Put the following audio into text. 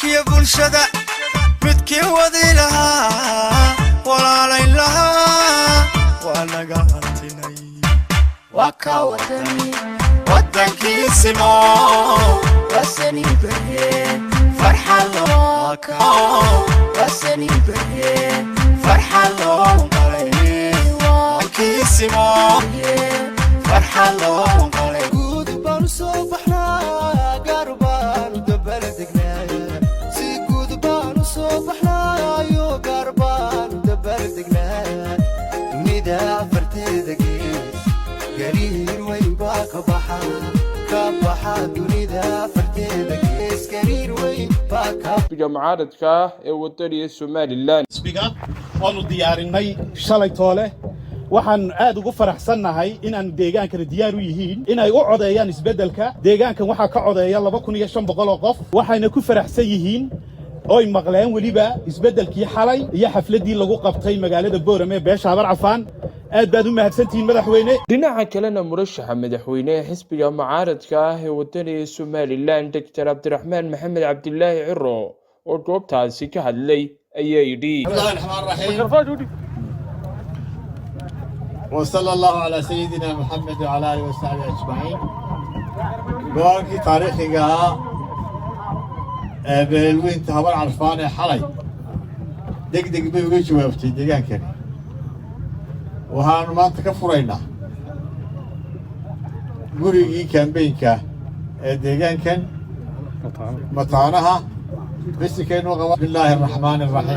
وانكي بلشدة بدكي وذي لها ولا لين لها وانا قاتني وكا وطني ودنكي سمو وسني برين فرحة لوكا وسني برين فرحة لوكا وانكي سمو فرحة لوكا قود بانو صبحنا قربان ودبر دقنا سي قود بانو صبحنا يو قربان ودبر دقنا ندا فرتي دقيق قرير وين باك بحا كبحا ندا فرتي دقيق قرير وين باك معارضك وطني سوماليلاند سبيغا waanu diyaarinay shalay toole waxaan aad ugu faraxsanahay in aan deegaankana diyaar u yihiin in ay u codeeyaan isbedelka deegaankan waxa ka codeeya 2500 oo qof waxayna ku faraxsan yihiin oo ay maqleen waliba isbedelkii xalay iyo xafladii lagu qabtay magaalada Boorame beesha Habar Cafaan aad baad u mahadsantihiin madaxweyne dhinaca kalena murashaxa madaxweyne xisbiga mucaaradka wadani Soomaaliland Dr. Cabdiraxmaan Maxamed Cabdilaahi Ciro oo goobtaasi ka hadlay ayaa yidhi وصلى الله على سيدنا محمد وعلى آله وصحبه أجمعين. قولك تاريخها بالوين تهبر عرفان حلي دق بيوجي جوابتي دقان كان وهان ما تكفرينا قولي كان بينك دقان كان مطانها بس كانوا بسم الله الرحمن الرحيم.